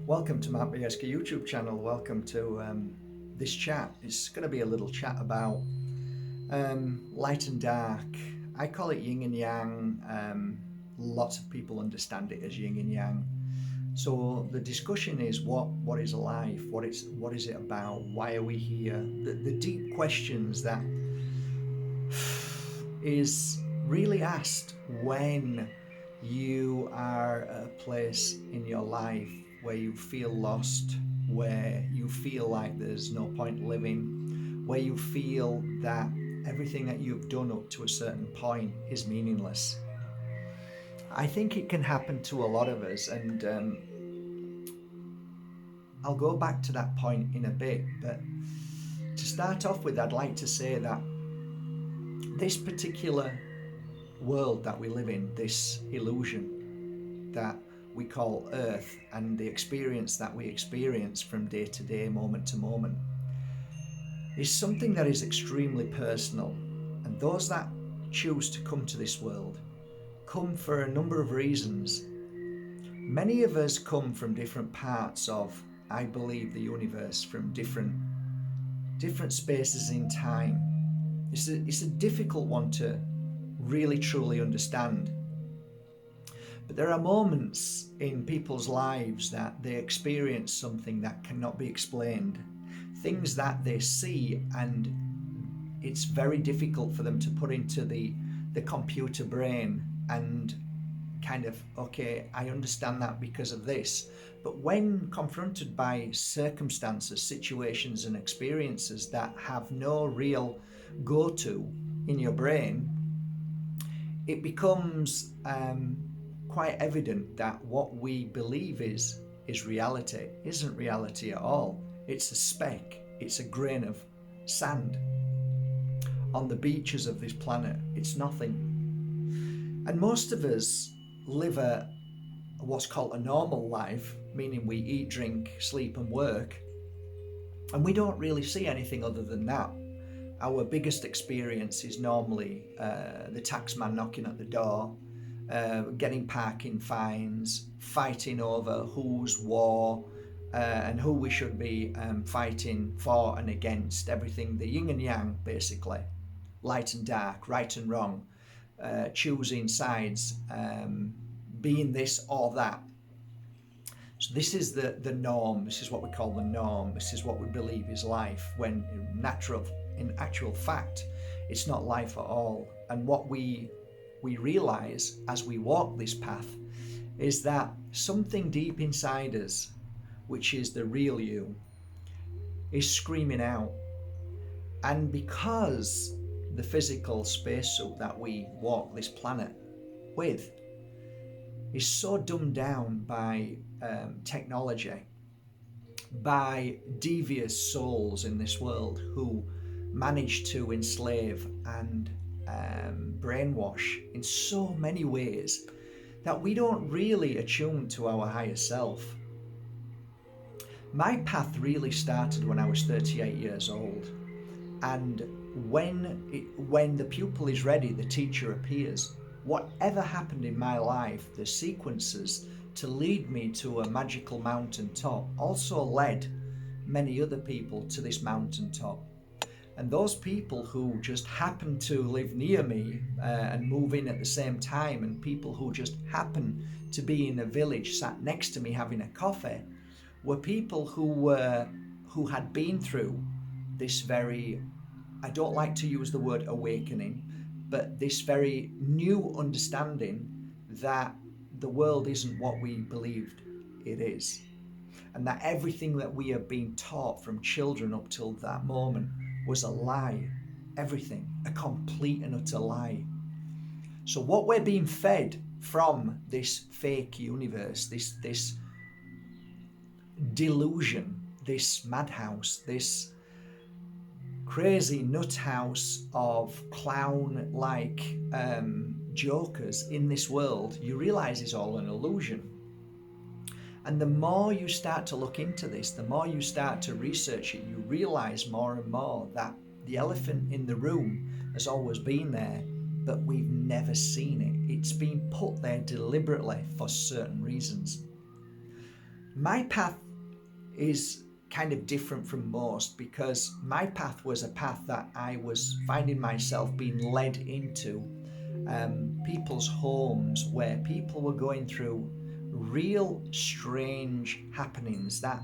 Welcome to my Bajerski YouTube channel. Welcome to this chat. It's going to be a little chat about light and dark. I call it yin and yang. Lots of people understand it as yin and yang. So the discussion is what is life? What is it about? Why are we here? The deep questions that is really asked when you are at a place in your life where you feel lost, where you feel like there's no point living, where you feel that everything that you've done up to a certain point is meaningless. I think it can happen to a lot of us, and I'll go back to that point in a bit, but to start off with, I'd like to say that this particular world that we live in, this illusion that we call Earth, and the experience that we experience from day to day, moment to moment, is something that is extremely personal. And those that choose to come to this world come for a number of reasons. Many of us come from different parts of, I believe, the universe, from different spaces in time. It's a difficult one to really truly understand. But there are moments in people's lives that they experience something that cannot be explained, things that they see, and it's very difficult for them to put into the computer brain and kind of, okay, I understand that because of this. But when confronted by circumstances, situations, and experiences that have no real go-to in your brain, it becomes quite evident that what we believe is reality isn't reality at all. It's a speck, it's a grain of sand on the beaches of this planet. It's nothing. And most of us live what's called a normal life, meaning we eat, drink, sleep and work, and we don't really see anything other than that. Our biggest experience is normally the taxman knocking at the door, getting parking fines, fighting over whose war and who we should be fighting for and against, everything, the yin and yang basically, light and dark, right and wrong, choosing sides, being this or that. So this is the norm. This is what we call the norm. This is what we believe is life, when in actual fact, it's not life at all. And what we realize as we walk this path is that something deep inside us, which is the real you, is screaming out. And because the physical spacesuit that we walk this planet with is so dumbed down by technology, by devious souls in this world who manage to enslave and brainwash in so many ways, that we don't really attune to our higher self. My path really started when I was 38 years old, and when the pupil is ready, the teacher appears. Whatever happened in my life, the sequences to lead me to a magical mountaintop also led many other people to this mountaintop. And those people who just happened to live near me and move in at the same time, and people who just happened to be in a village sat next to me having a coffee, were people who had been through this very, I don't like to use the word awakening, but this very new understanding that the world isn't what we believed it is, and that everything that we have been taught from children up till that moment was a lie. Everything, a complete and utter lie. So what we're being fed from this fake universe, this delusion, this madhouse, this crazy nut house of clown-like jokers in this world, you realize is all an illusion. And the more you start to look into this, the more you start to research it, you realize more and more that the elephant in the room has always been there, but we've never seen it. It's been put there deliberately for certain reasons. My path is kind of different from most, because my path was a path that I was finding myself being led into people's homes where people were going through real strange happenings that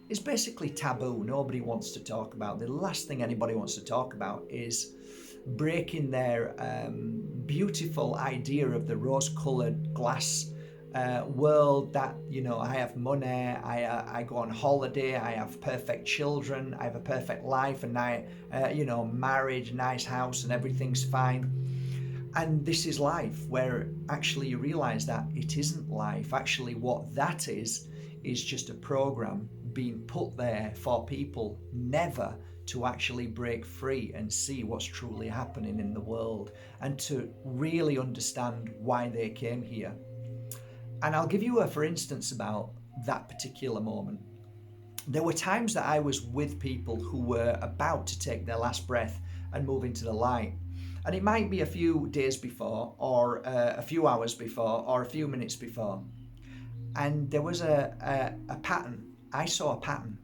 is basically taboo. Nobody wants to talk about. The last thing anybody wants to talk about is breaking their beautiful idea of the rose-colored glass world that, you know, I have money, I go on holiday, I have perfect children, I have a perfect life, and you know, married, nice house, and everything's fine. And this is life, where actually you realize that it isn't life. Actually, what that is just a program being put there for people never to actually break free and see what's truly happening in the world, and to really understand why they came here. And I'll give you a for instance about that particular moment. There were times that I was with people who were about to take their last breath and move into the light. And it might be a few days before, or a few hours before, or a few minutes before. And there was a pattern. I saw a pattern.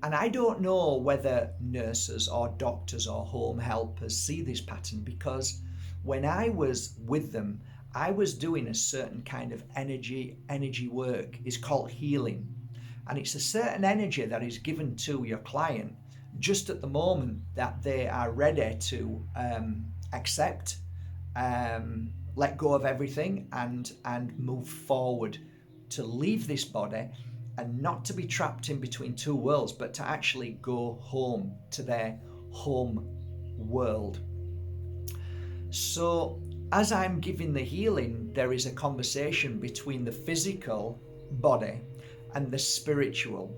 And I don't know whether nurses or doctors or home helpers see this pattern, because when I was with them, I was doing a certain kind of energy work. It's called healing. And it's a certain energy that is given to your client just at the moment that they are ready to accept, let go of everything, and move forward, to leave this body, and not to be trapped in between two worlds, but to actually go home to their home world. So as I'm giving the healing, there is a conversation between the physical body and the spiritual.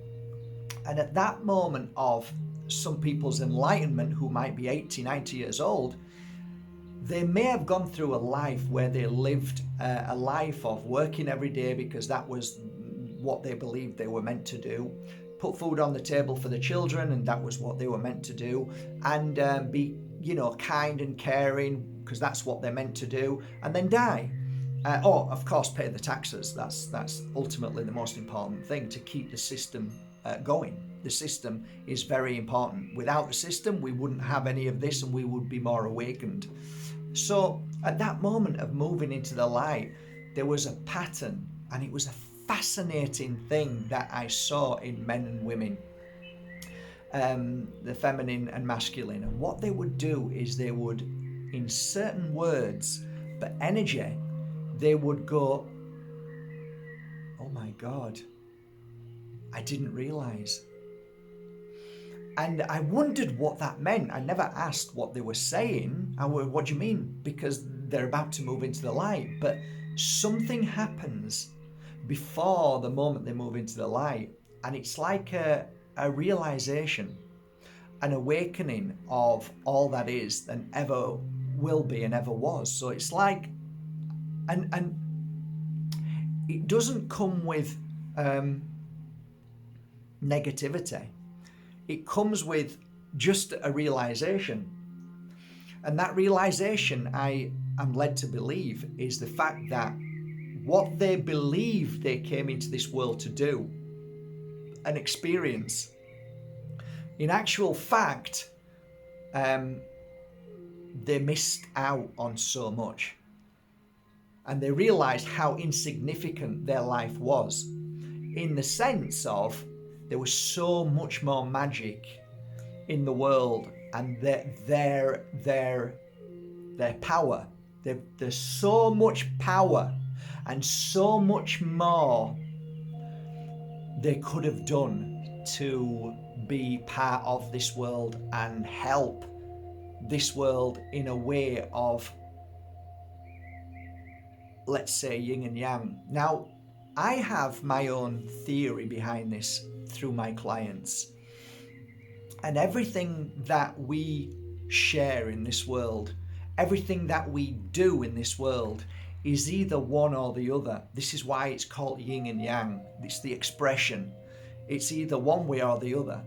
And at that moment of some people's enlightenment, who might be 80, 90 years old, they may have gone through a life where they lived a life of working every day because that was what they believed they were meant to do, put food on the table for the children, and that was what they were meant to do, and be, you know, kind and caring because that's what they're meant to do, and then die. Or, of course, pay the taxes. That's ultimately the most important thing, to keep the system going. The system is very important. Without the system, we wouldn't have any of this, and we would be more awakened. So at that moment of moving into the light, there was a pattern, and it was a fascinating thing that I saw in men and women, the feminine and masculine. And what they would do is they would, in certain words, but energy, they would go, oh my God, I didn't realize. And I wondered what that meant. I never asked what they were saying. I went, what do you mean? Because they're about to move into the light. But something happens before the moment they move into the light. And it's like a realization, an awakening of all that is and ever will be and ever was. So it's like, and it doesn't come with negativity. It comes with just a realization. And that realization, I am led to believe, is the fact that what they believe they came into this world to do and experience, in actual fact, they missed out on so much. And they realized how insignificant their life was, in the sense of there was so much more magic in the world, and their power. There's so much power and so much more they could have done to be part of this world and help this world in a way of, let's say, yin and yang. Now, I have my own theory behind this through my clients. And everything that we share in this world, everything that we do in this world, is either one or the other. This is why it's called yin and yang. It's the expression. It's either one way or the other.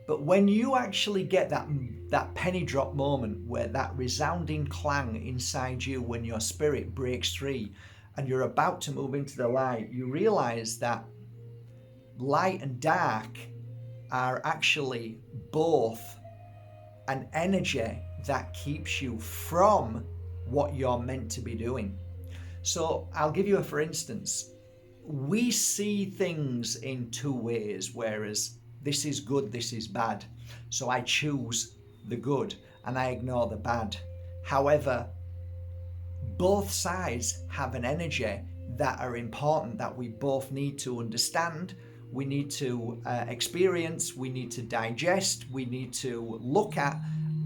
But when you actually get that penny drop moment, where that resounding clang inside you, when your spirit breaks free and you're about to move into the light, you realize that light and dark are actually both an energy that keeps you from what you're meant to be doing. So I'll give you a for instance. We see things in two ways, whereas this is good, this is bad. So I choose the good and I ignore the bad. However, both sides have an energy that are important, that we both need to understand, we need to experience, we need to digest, we need to look at,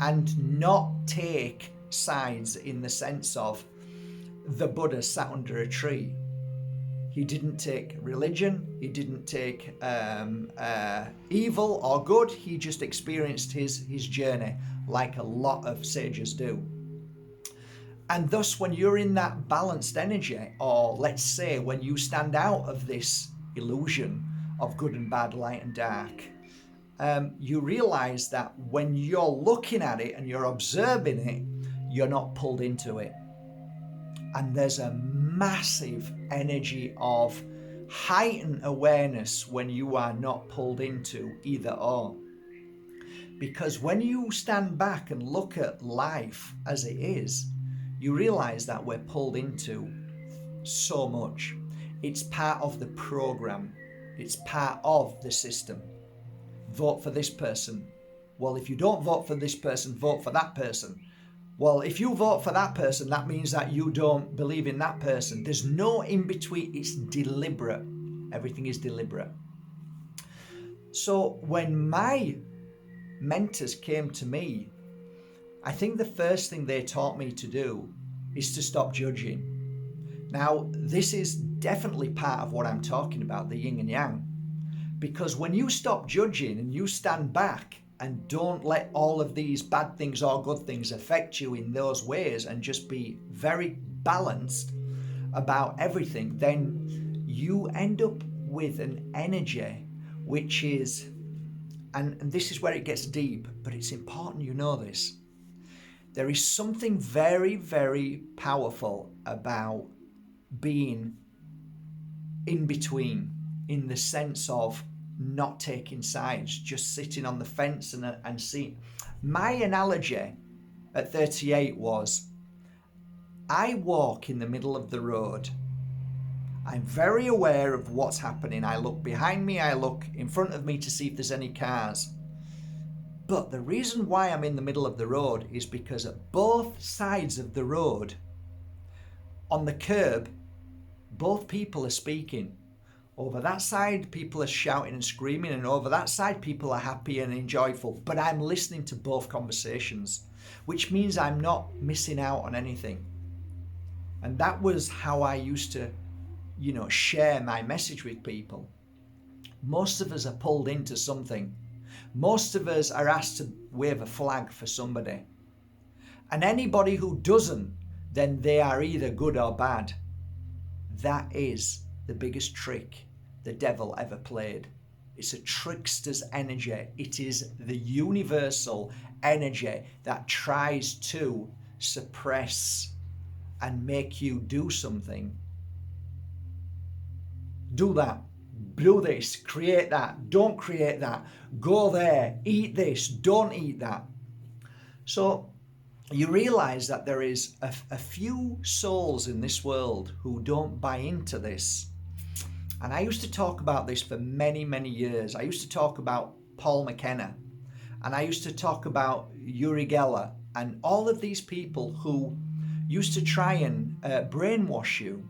and not take sides in the sense of the Buddha sat under a tree. He didn't take religion, he didn't take evil or good, he just experienced his journey like a lot of sages do. And thus, when you're in that balanced energy, or let's say when you stand out of this illusion of good and bad, light and dark, you realize that when you're looking at it and you're observing it, you're not pulled into it. And there's a massive energy of heightened awareness when you are not pulled into either or. Because when you stand back and look at life as it is, you realize that we're pulled into so much. It's part of the program. It's part of the system. Vote for this person. Well, if you don't vote for this person, vote for that person. Well, if you vote for that person, that means that you don't believe in that person. There's no in between. It's deliberate. Everything is deliberate. So when my mentors came to me, I think the first thing they taught me to do is to stop judging. Now, this is definitely part of what I'm talking about, the yin and yang. Because when you stop judging and you stand back and don't let all of these bad things or good things affect you in those ways and just be very balanced about everything, then you end up with an energy which is, and this is where it gets deep, but it's important you know this. There is something very, very powerful about being in between, in the sense of not taking sides, just sitting on the fence and seeing. My analogy at 38 was, I walk in the middle of the road. I'm very aware of what's happening. I look behind me, I look in front of me to see if there's any cars. But the reason why I'm in the middle of the road is because at both sides of the road, on the curb, both people are speaking. Over that side, people are shouting and screaming, and over that side, people are happy and joyful. But I'm listening to both conversations, which means I'm not missing out on anything. And that was how I used to, share my message with people. Most of us are pulled into something. Most of us are asked to wave a flag for somebody. And anybody who doesn't, then they are either good or bad. That is the biggest trick the devil ever played. It's a trickster's energy. It is the universal energy that tries to suppress and make you do something. Do that. Do this, create that, don't create that, go there, eat this, don't eat that. So you realize that there is a few souls in this world who don't buy into this. And I used to talk about this for many, many years. I used to talk about Paul McKenna, and I used to talk about Uri Geller, and all of these people who used to try and brainwash you.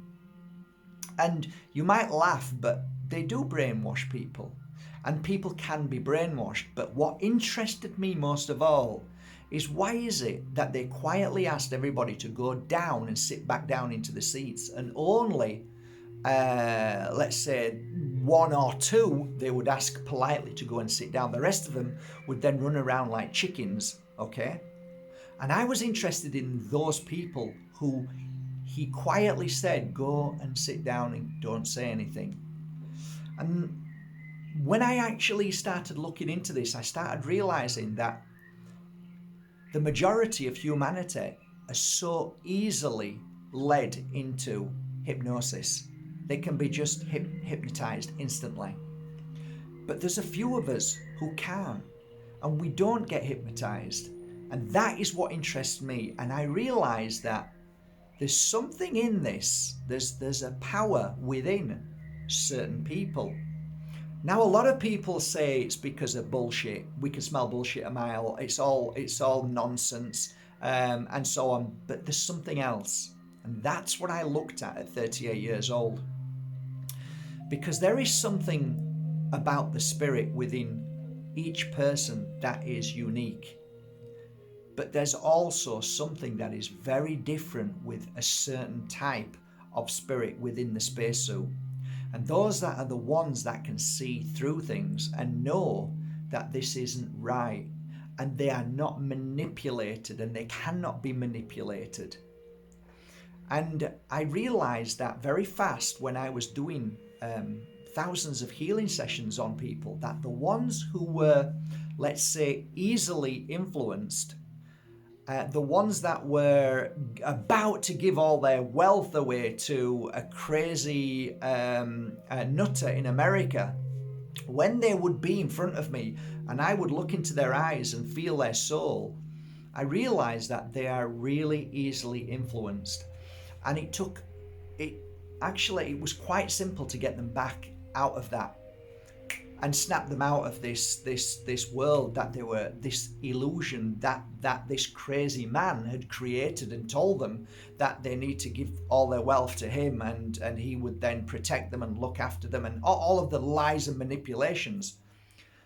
And you might laugh, but they do brainwash people, and people can be brainwashed. But what interested me most of all is, why is it that they quietly asked everybody to go down and sit back down into the seats, and only, let's say, one or two they would ask politely to go and sit down. The rest of them would then run around like chickens, okay? And I was interested in those people who he quietly said, go and sit down and don't say anything. And when I actually started looking into this, I started realizing that the majority of humanity are so easily led into hypnosis. They can be just hypnotized instantly. But there's a few of us who can, and we don't get hypnotized. And that is what interests me. And I realize that there's something in this. There's a power within certain people. Now, a lot of people say it's because of bullshit. We can smell bullshit a mile. It's all nonsense, and so on. But there's something else, and that's what I looked at 38 years old. Because there is something about the spirit within each person that is unique. But there's also something that is very different with a certain type of spirit within the spacesuit. And those that are the ones that can see through things and know that this isn't right, and they are not manipulated, and they cannot be manipulated. And I realized that very fast when I was doing thousands of healing sessions on people, that the ones who were, let's say, easily influenced, the ones that were about to give all their wealth away to a crazy nutter in America, when they would be in front of me and I would look into their eyes and feel their soul, I realized that they are really easily influenced. And it was quite simple to get them back out of that and snap them out of this world that they were, this illusion that this crazy man had created and told them that they need to give all their wealth to him, and he would then protect them and look after them, and all of the lies and manipulations.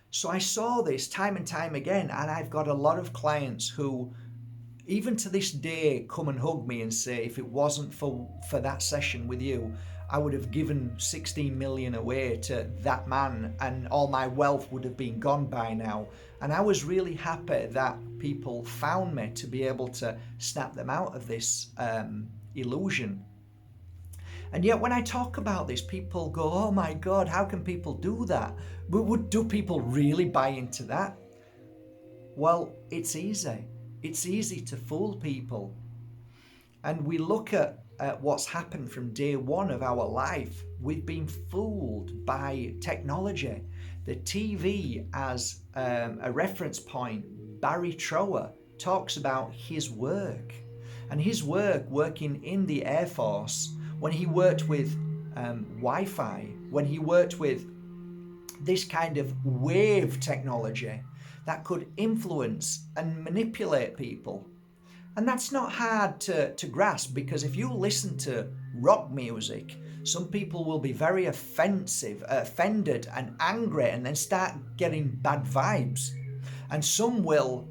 So I saw this time and time again, and I've got a lot of clients who even to this day come and hug me and say, if it wasn't for that session with you, I would have given 16 million away to that man and all my wealth would have been gone by now. And I was really happy that people found me to be able to snap them out of this illusion. And yet when I talk about this, people go, oh my God, how can people do that? Do people really buy into that? Well, it's easy. It's easy to fool people. And we look at what's happened from day one of our life. We've been fooled by technology. The TV as a reference point, Barry Trower talks about his work. And his work working in the Air Force, when he worked with Wi-Fi, when he worked with this kind of wave technology that could influence and manipulate people. And that's not hard to grasp, because if you listen to rock music, some people will be very offended and angry and then start getting bad vibes. And some will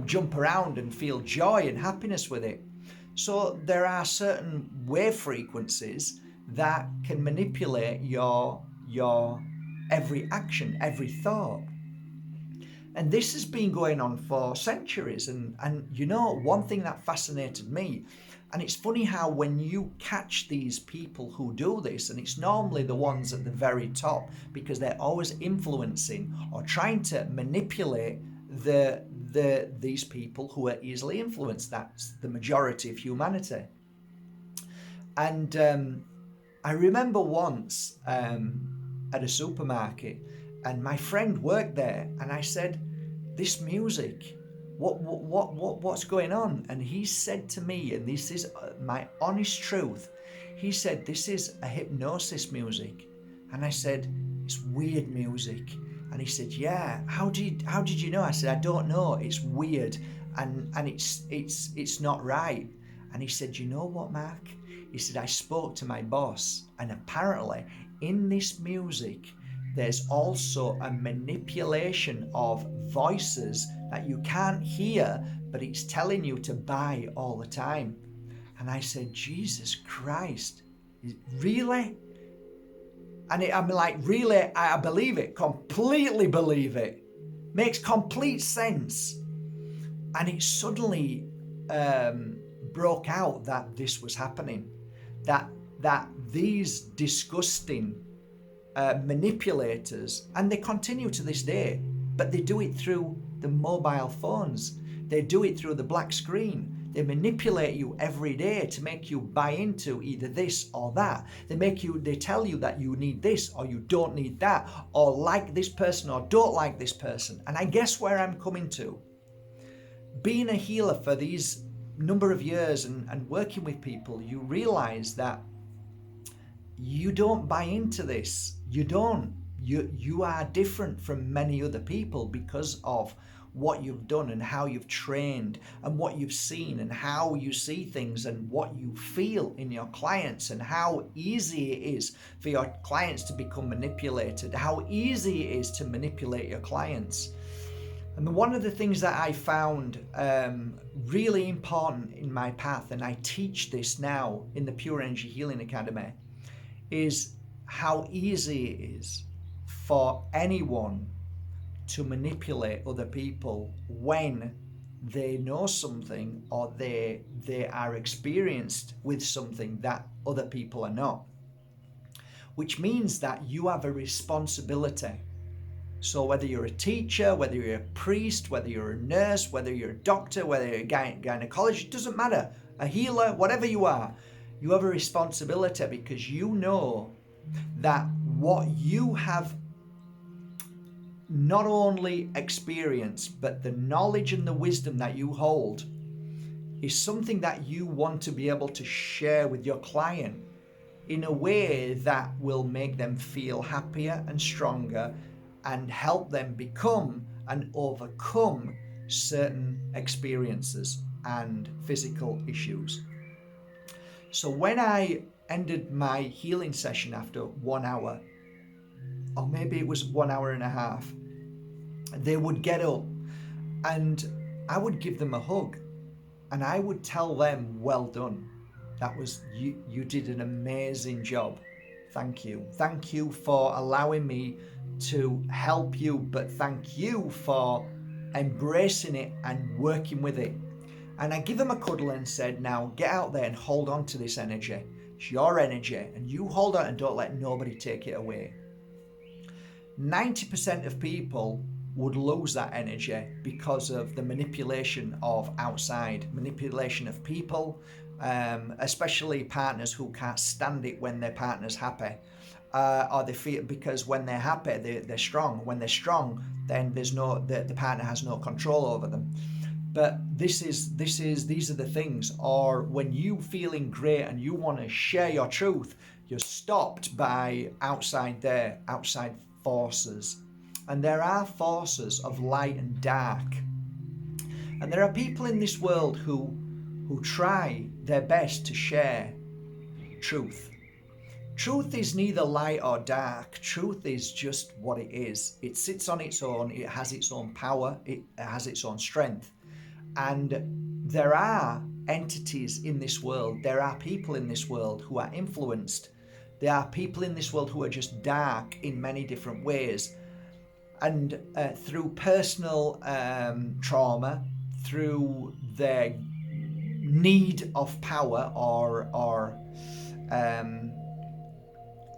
jump around and feel joy and happiness with it. So there are certain wave frequencies that can manipulate your every action, every thought. And this has been going on for centuries. And you know, one thing that fascinated me, and it's funny how when you catch these people who do this, and it's normally the ones at the very top, because they're always influencing or trying to manipulate these people who are easily influenced. That's the majority of humanity. And I remember once at a supermarket, and my friend worked there, and I said, this music, what's going on? And he said to me, and this is my honest truth, he said, this is a hypnosis music. And I said, it's weird music. And he said, yeah, how did you know? I said, I don't know, it's weird, and it's not right. And he said, you know what, Mark? He said, I spoke to my boss, and apparently in this music there's also a manipulation of voices that you can't hear, but it's telling you to buy all the time. And I said, Jesus Christ, really? And I'm like, really? I believe it, completely believe it. Makes complete sense. And it suddenly broke out that this was happening, that these disgusting manipulators, and they continue to this day, but they do it through the mobile phones, they do it through the black screen, They manipulate you every day to make you buy into either this or that. They tell you that you need this or you don't need that, or like this person or don't like this person. And I guess where I'm coming to, being a healer for these number of years and working with people, you realize that you don't buy into this. You don't. You are different from many other people because of what you've done and how you've trained and what you've seen and how you see things and what you feel in your clients and how easy it is for your clients to become manipulated, how easy it is to manipulate your clients. And one of the things that I found really important in my path, and I teach this now in the Pure Energy Healing Academy, is how easy it is for anyone to manipulate other people when they know something or they are experienced with something that other people are not. Which means that you have a responsibility. So whether you're a teacher, whether you're a priest, whether you're a nurse, whether you're a doctor, whether you're a gynecologist, it doesn't matter, a healer, whatever you are, you have a responsibility, because you know that what you have not only experienced, but the knowledge and the wisdom that you hold is something that you want to be able to share with your client in a way that will make them feel happier and stronger and help them become and overcome certain experiences and physical issues. So when I ended my healing session after 1 hour, or maybe it was 1 hour and a half, they would get up and I would give them a hug and I would tell them, well done. That was, you did an amazing job. Thank you. Thank you for allowing me to help you, but thank you for embracing it and working with it. And I give them a cuddle and said, now get out there and hold on to this energy. It's your energy and you hold on and don't let nobody take it away. 90% of people would lose that energy because of the manipulation of outside, manipulation of people, especially partners who can't stand it when their partner's happy. Or they feel, because when they're happy, they're strong. When they're strong, then there's the partner has no control over them. But these are the things. Or when you feeling great and you want to share your truth, you're stopped by outside forces. And there are forces of light and dark. And there are people in this world who try their best to share truth. Truth is neither light or dark. Truth is just what it is. It sits on its own. It has its own power. It has its own strength. And there are entities in this world. There are people in this world who are influenced. There are people in this world who are just dark in many different ways. And through personal trauma, through their need of power or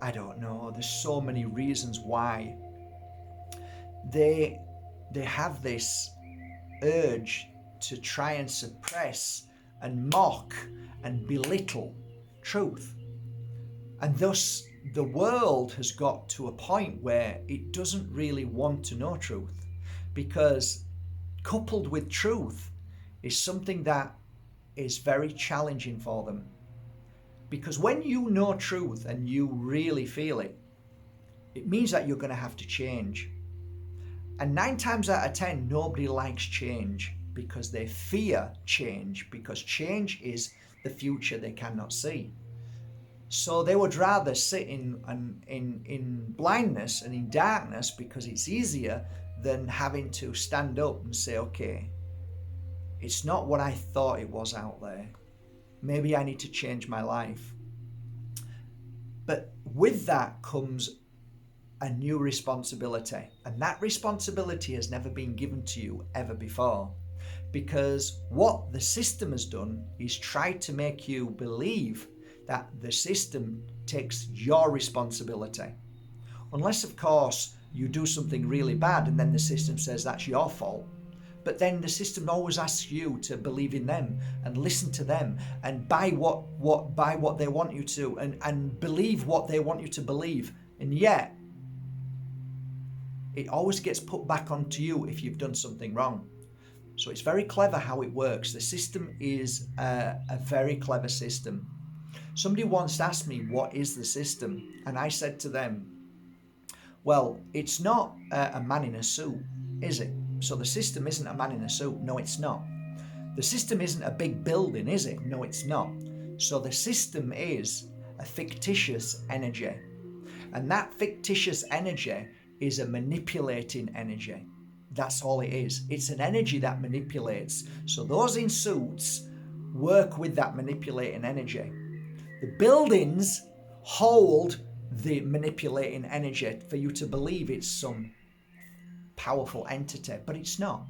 I don't know, there's so many reasons why they have this urge to try and suppress and mock and belittle truth. And thus the world has got to a point where it doesn't really want to know truth, because coupled with truth is something that is very challenging for them. Because when you know truth and you really feel it, it means that you're going to have to change. And 9 times out of 10, nobody likes change because they fear change, because change is the future they cannot see. So they would rather sit in blindness and in darkness because it's easier than having to stand up and say, okay, it's not what I thought it was out there. Maybe I need to change my life. But with that comes a new responsibility. And that responsibility has never been given to you ever before. Because what the system has done is try to make you believe that the system takes your responsibility. Unless, of course, you do something really bad and then the system says that's your fault. But then the system always asks you to believe in them and listen to them and buy what they want you to and believe what they want you to believe. And yet, it always gets put back onto you if you've done something wrong. So it's very clever how it works. The system is a very clever system. Somebody once asked me, what is the system? And I said to them, well, it's not a man in a suit, is it? So the system isn't a man in a suit. No, it's not. The system isn't a big building, is it? No, it's not. So the system is a fictitious energy. And that fictitious energy is a manipulating energy. That's all it is. It's an energy that manipulates. So those in suits work with that manipulating energy. The buildings hold the manipulating energy for you to believe it's some powerful entity, but it's not.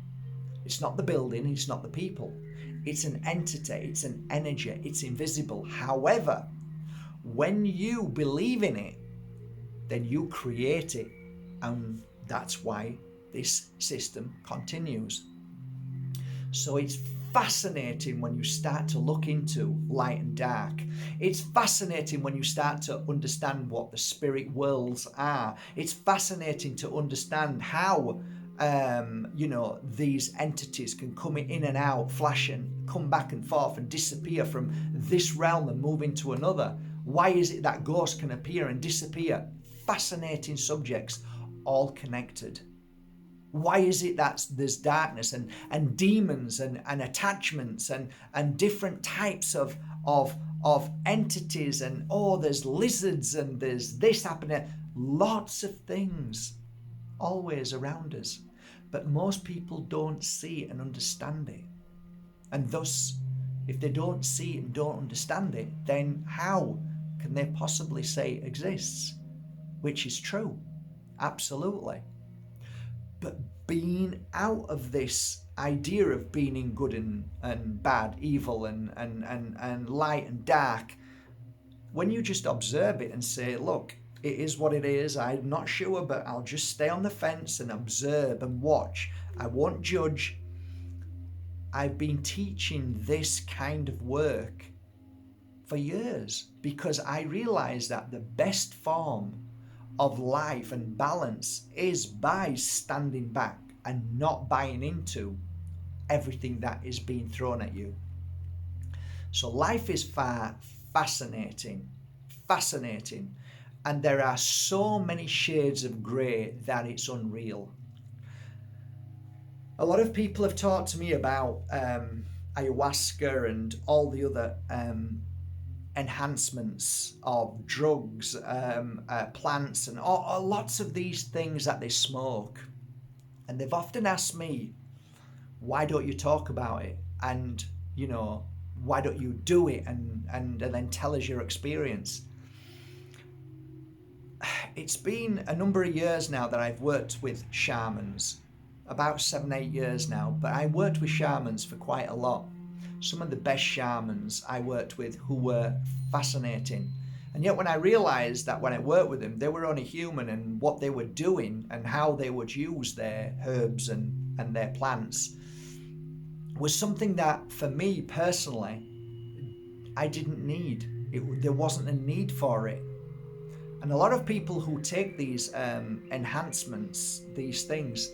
It's not the building, it's not the people. It's an entity, it's an energy, it's invisible. However, when you believe in it, then you create it, and that's why this system continues. So it's fascinating when you start to look into light and dark. It's fascinating when you start to understand what the spirit worlds are. It's fascinating to understand how these entities can come in and out, flash and come back and forth and disappear from this realm and move into another. Why is it that ghosts can appear and disappear? Fascinating subjects, all connected. Why is it that there's darkness and demons and attachments and different types of entities, and there's lizards and there's this happening, lots of things always around us, but most people don't see it and understand it. And thus, if they don't see it and don't understand it, then how can they possibly say it exists? Which is true, absolutely. But being out of this idea of being in good and bad, evil and light and dark, when you just observe it and say, look, it is what it is, I'm not sure, but I'll just stay on the fence and observe and watch. I won't judge. I've been teaching this kind of work for years because I realize that the best form of life and balance is by standing back and not buying into everything that is being thrown at you. So life is fascinating, and there are so many shades of grey that it's unreal. A lot of people have talked to me about ayahuasca and all the other enhancements of drugs, plants, and lots of these things that they smoke. And they've often asked me, why don't you talk about it? And, why don't you do it and then tell us your experience? It's been a number of years now that I've worked with shamans, about 7-8 years now, but I worked with shamans for quite a lot. Some of the best shamans I worked with who were fascinating. And yet when I realized that when I worked with them, they were only human, and what they were doing and how they would use their herbs and their plants was something that for me personally, I didn't need. There wasn't a need for it. And a lot of people who take these enhancements, these things,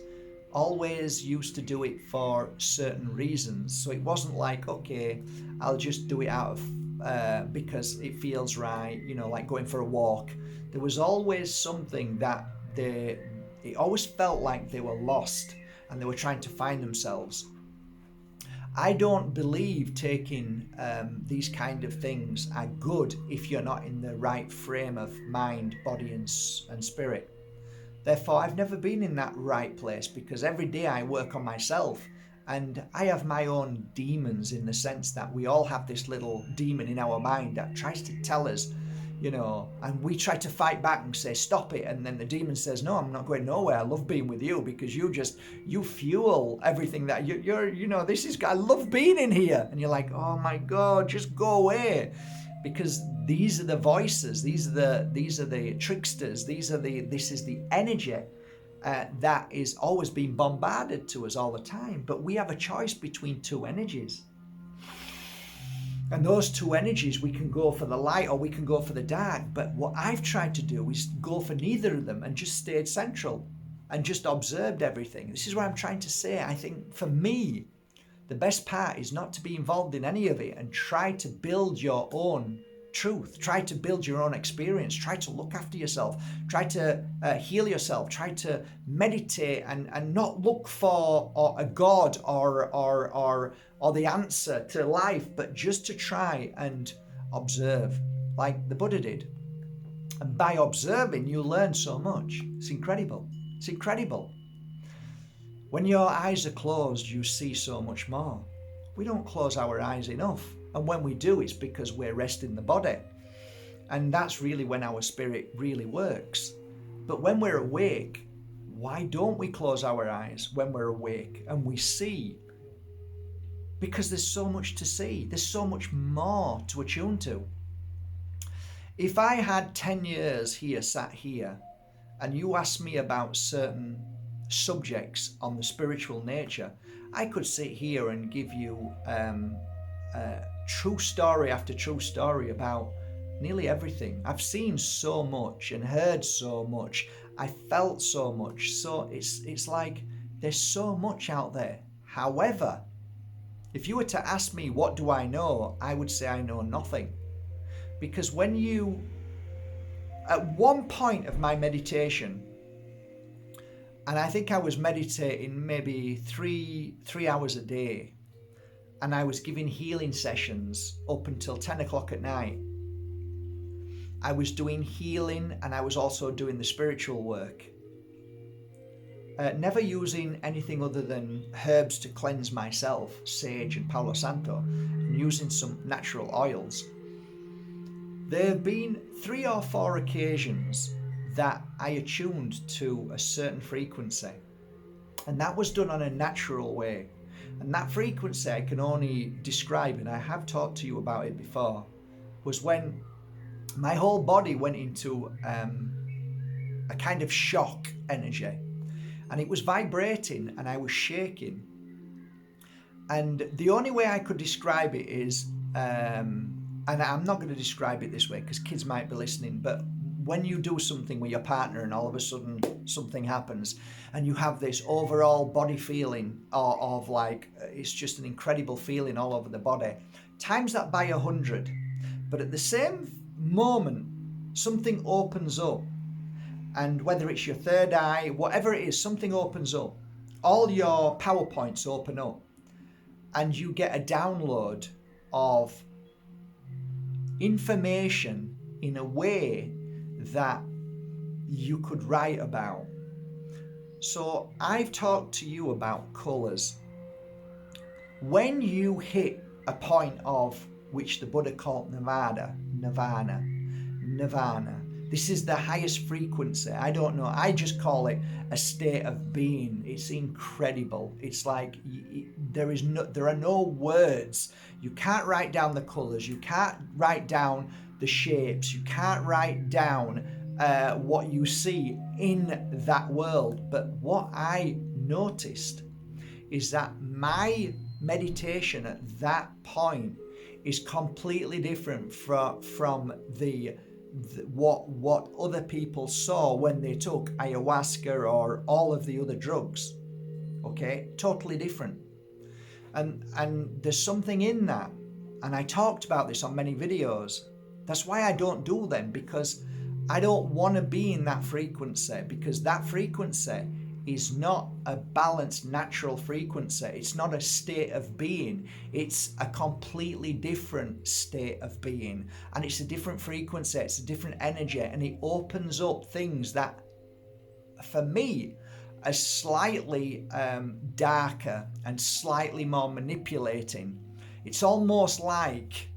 always used to do it for certain reasons. So it wasn't like, okay, I'll just do it out of because it feels right, like going for a walk. There was always something that it always felt like they were lost and they were trying to find themselves. I don't believe taking these kind of things are good if you're not in the right frame of mind, body and spirit. Therefore, I've never been in that right place because every day I work on myself and I have my own demons, in the sense that we all have this little demon in our mind that tries to tell us, and we try to fight back and say, stop it. And then the demon says, no, I'm not going nowhere. I love being with you because you fuel everything that I love being in here. And you're like, oh my God, just go away. Because these are the voices, these are the tricksters, this is the energy that is always being bombarded to us all the time. But we have a choice between two energies. And those two energies, we can go for the light or we can go for the dark. But what I've tried to do is go for neither of them and just stayed central and just observed everything. This is what I'm trying to say. I think for me, the best part is not to be involved in any of it and try to build your own truth. Try to build your own experience. Try to look after yourself. Try to heal yourself. Try to meditate and not look for a God or the answer to life, but just to try and observe like the Buddha did. And by observing, you learn so much. It's incredible. It's incredible. When your eyes are closed, you see so much more. We don't close our eyes enough. And when we do, it's because we're resting the body. And that's really when our spirit really works. But when we're awake, why don't we close our eyes when we're awake and we see? Because there's so much to see. There's so much more to attune to. If I had 10 years here, sat here, and you asked me about certain subjects on the spiritual nature, I could sit here and give you true story after true story about nearly everything. I've seen so much and heard so much. I felt so much. So it's like there's so much out there. However, if you were to ask me what do I know, I would say I know nothing. Because when you, at one point of my meditation, and I think I was meditating maybe three hours a day, and I was giving healing sessions up until 10 o'clock at night. I was doing healing and I was also doing the spiritual work. Never using anything other than herbs to cleanse myself, sage and Palo Santo, and using some natural oils. There have been 3 or 4 occasions that I attuned to a certain frequency, and that was done on a natural way. And that frequency I can only describe, and I have talked to you about it before, was when my whole body went into a kind of shock energy, and it was vibrating and I was shaking. And the only way I could describe it is, and I'm not going to describe it this way because kids might be listening, but when you do something with your partner and all of a sudden something happens and you have this overall body feeling of like, it's just an incredible feeling all over the body, times that by 100. But at the same moment, something opens up, and whether it's your third eye, whatever it is, something opens up. All your power points open up and you get a download of information in a way that you could write about. So I've talked to you about colours. When you hit a point of which the Buddha called nirvana, this is the highest frequency. I don't know. I just call it a state of being. It's incredible. It's like there are no words. You can't write down the colours. You can't write down the shapes. You can't write down what you see in that world. But what I noticed is that my meditation at that point is completely different from what other people saw when they took ayahuasca or all of the other drugs. Okay, totally different. And there's something in that. And I talked about this on many videos. That's why I don't do them, because I don't want to be in that frequency, because that frequency is not a balanced natural frequency. It's not a state of being. It's a completely different state of being. And it's a different frequency. It's a different energy. And it opens up things that, for me, are slightly darker and slightly more manipulating. It's almost like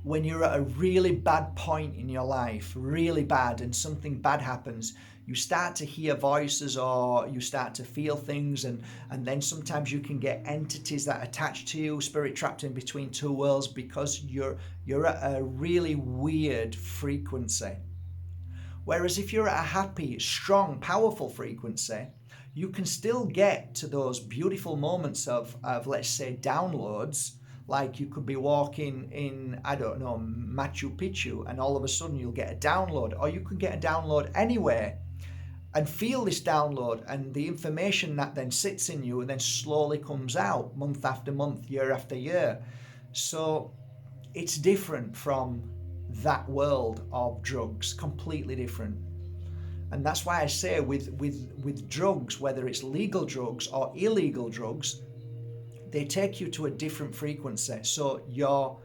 when you're at a really bad point in your life, really bad, and something bad happens, you start to hear voices or you start to feel things, and then sometimes you can get entities that attach to you, spirit trapped in between two worlds, because you're at a really weird frequency. Whereas if you're at a happy, strong, powerful frequency, you can still get to those beautiful moments of let's say, downloads. Like you could be walking in, I don't know, Machu Picchu, and all of a sudden you'll get a download, or you could get a download anywhere and feel this download, and the information that then sits in you and then slowly comes out month after month, year after year. So it's different from that world of drugs, completely different. And that's why I say with drugs, whether it's legal drugs or illegal drugs, they take you to a different frequency. So your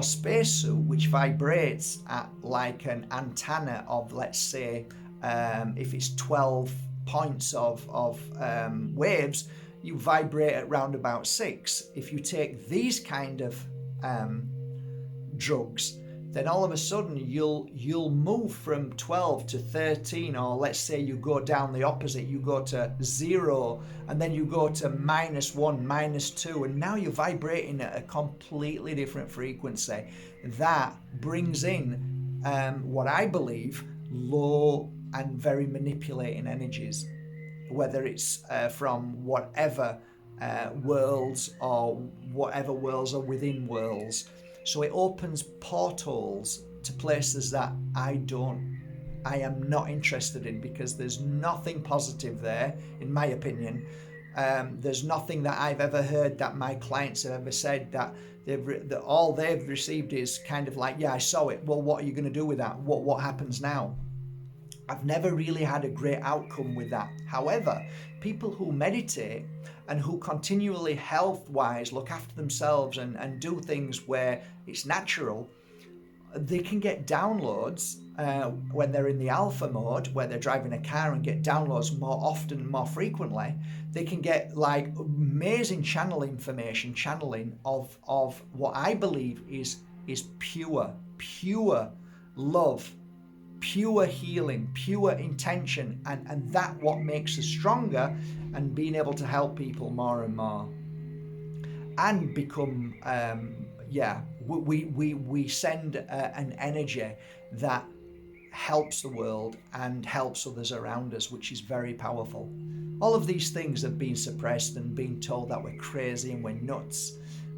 spacesuit, which vibrates at like an antenna of, let's say, if it's 12 points of waves, you vibrate at round about 6. If you take these kind of drugs, then all of a sudden you'll move from 12 to 13, or let's say you go down the opposite, you go to 0, and then you go to -1, -2, and now you're vibrating at a completely different frequency. That brings in what I believe low and very manipulating energies, whether it's from whatever worlds, or whatever worlds are within worlds. So it opens portals to places that I am not interested in, because there's nothing positive there, in my opinion. There's nothing that I've ever heard that my clients have ever said that all they've received is kind of like, yeah, I saw it. Well, what are you going to do with that? What happens now? I've never really had a great outcome with that. However, people who meditate and who continually health-wise look after themselves and do things where it's natural, they can get downloads when they're in the alpha mode, where they're driving a car, and get downloads more often, more frequently. They can get like amazing channeling of what I believe is pure love, pure healing, pure intention, and that what makes us stronger, and being able to help people more and more, and become we send an energy that helps the world and helps others around us, which is very powerful. All of these things have been suppressed and been told that we're crazy and we're nuts,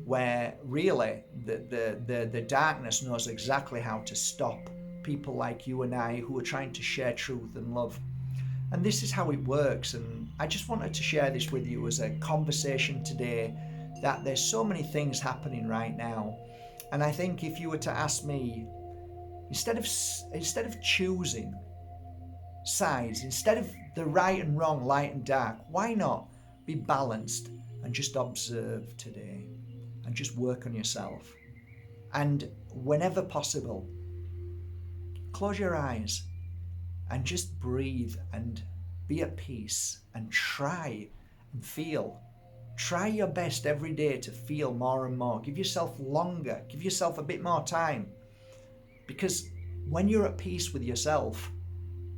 where really the darkness knows exactly how to stop people like you and I who are trying to share truth and love. And this is how it works. And I just wanted to share this with you as a conversation today, that there's so many things happening right now. And I think if you were to ask me, instead of choosing sides, instead of the right and wrong, light and dark, why not be balanced and just observe today and just work on yourself? And whenever possible, close your eyes and just breathe and be at peace, and try and feel. Try your best every day to feel more and more. Give yourself longer. Give yourself a bit more time. Because when you're at peace with yourself,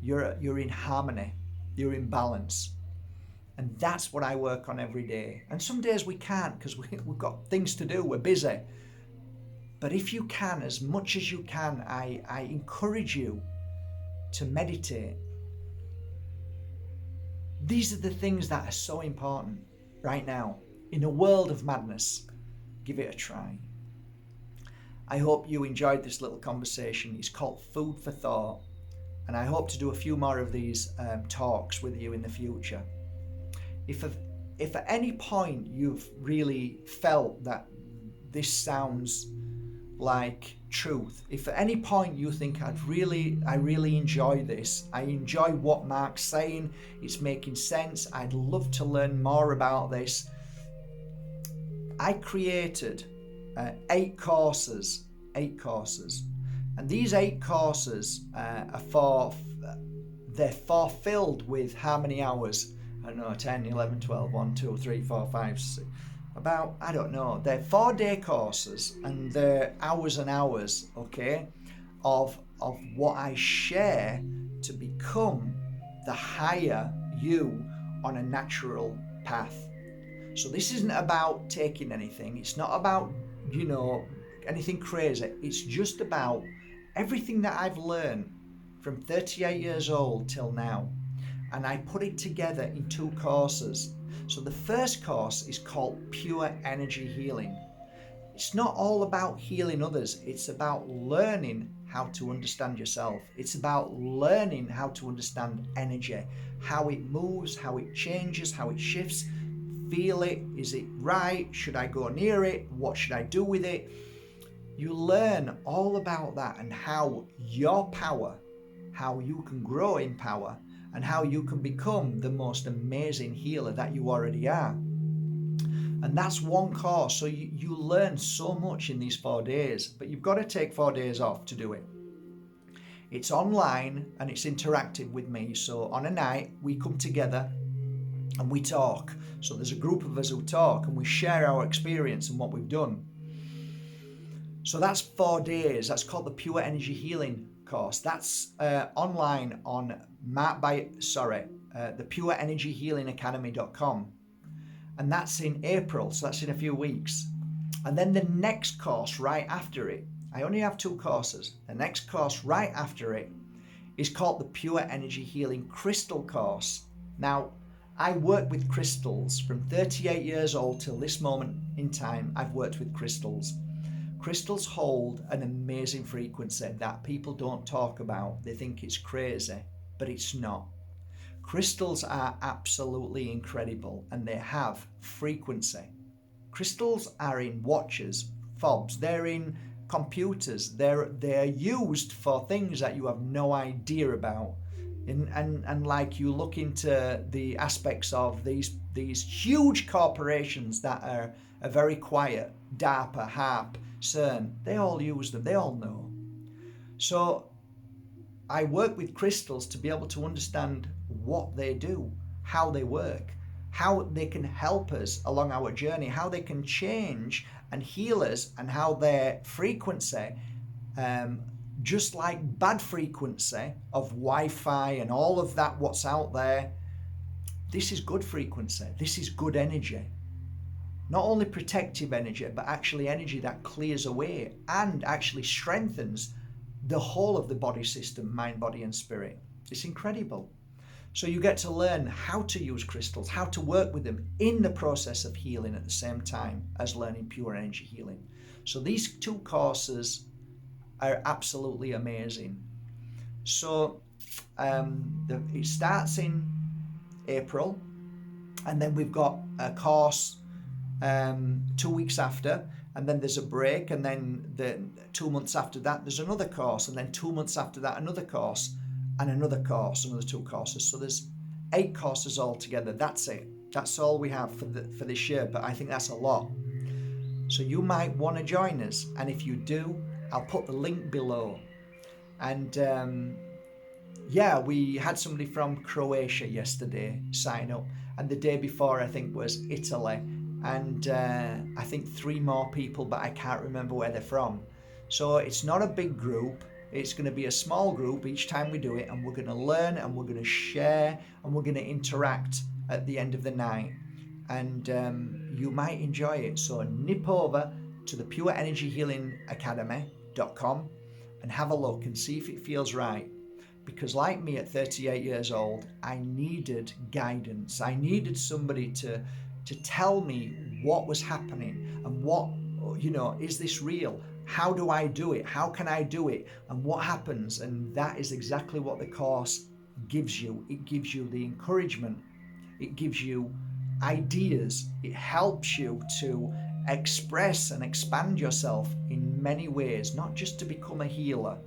you're in harmony. You're in balance. And that's what I work on every day. And some days we can't, because we've got things to do. We're busy. But if you can, as much as you can, I encourage you to meditate. These are the things that are so important right now. In a world of madness, give it a try. I hope you enjoyed this little conversation. It's called Food for Thought. And I hope to do a few more of these talks with you in the future. If at any point you've really felt that this sounds like truth, if at any point you think I really enjoy this, I enjoy what Mark's saying, it's making sense, I'd love to learn more about this, I created 8 courses, and these 8 courses are they're filled with how many hours? I don't know, 10, 11, 12, 1, 2, 3, 4, 5, 6, about, I don't know, they're 4-day courses, and they're hours and hours, okay, of what I share to become the higher you on a natural path. So this isn't about taking anything, it's not about, anything crazy, it's just about everything that I've learned from 38 years old till now. And I put it together in 2 courses. So the first course is called Pure Energy Healing. It's not all about healing others. It's about learning how to understand yourself. It's about learning how to understand energy, how it moves, how it changes, how it shifts. Feel it. Is it right? Should I go near it? What should I do with it? You learn all about that and how your power, how you can grow in power, and how you can become the most amazing healer that you already are. And that's 1 course. So you learn so much in these 4 days, but you've got to take 4 days off to do it. It's online and it's interactive with me. So on a night, we come together and we talk. So there's a group of us who talk and we share our experience and what we've done. So that's 4 days. That's called the Pure Energy Healing course. That's online on the PureEnergyHealingAcademy.com. And that's in April, so that's in a few weeks. And then the next course right after it, I only have 2 courses. The next course right after it is called the Pure Energy Healing Crystal course. Now, I work with crystals from 38 years old till this moment in time. I've worked with crystals. Crystals hold an amazing frequency that people don't talk about. They think it's crazy, but it's not. Crystals are absolutely incredible and they have frequency. Crystals are in watches, fobs, they're in computers, they're used for things that you have no idea about. And like you look into the aspects of these huge corporations that are very quiet, DARPA, HARP, CERN, they all use them, they all know. So I work with crystals to be able to understand what they do, how they work, how they can help us along our journey, how they can change and heal us, and how their frequency, just like bad frequency of Wi-Fi and all of that what's out there, this is good frequency, this is good energy. Not only protective energy, but actually energy that clears away and actually strengthens the whole of the body system, mind, body and spirit. It's incredible. So you get to learn how to use crystals, how to work with them in the process of healing at the same time as learning pure energy healing. So these 2 courses are absolutely amazing. So it starts in April, and then we've got a course 2 weeks after, and then there's a break, and then 2 months after that there's another course, and then 2 months after that another course, and another course, another 2 courses. So there's 8 courses altogether. That's it. That's all we have for this year, but I think that's a lot. So you might want to join us, and if you do, I'll put the link below. And we had somebody from Croatia yesterday sign up, and the day before I think was Italy, and I think 3 more people, but I can't remember where they're from. So it's not a big group. It's going to be a small group each time we do it, and we're going to learn and we're going to share and we're going to interact at the end of the night, and you might enjoy it. So nip over to the PureEnergyHealingAcademy.com and have a look and see if it feels right. Because like me at 38 years old, I needed guidance. I needed somebody to tell me what was happening and what, is this real? How do I do it? How can I do it? And what happens? And that is exactly what the course gives you. It gives you the encouragement. It gives you ideas. It helps you to express and expand yourself in many ways, not just to become a healer,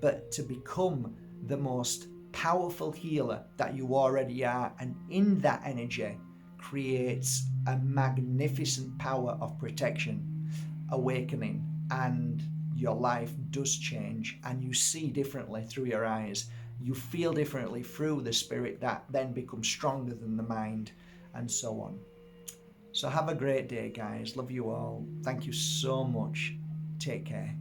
but to become the most powerful healer that you already are. And in that energy creates a magnificent power of protection, awakening, and your life does change, and you see differently through your eyes. You feel differently through the spirit that then becomes stronger than the mind, and so on. So have a great day, guys. Love you all. Thank you so much. Take care.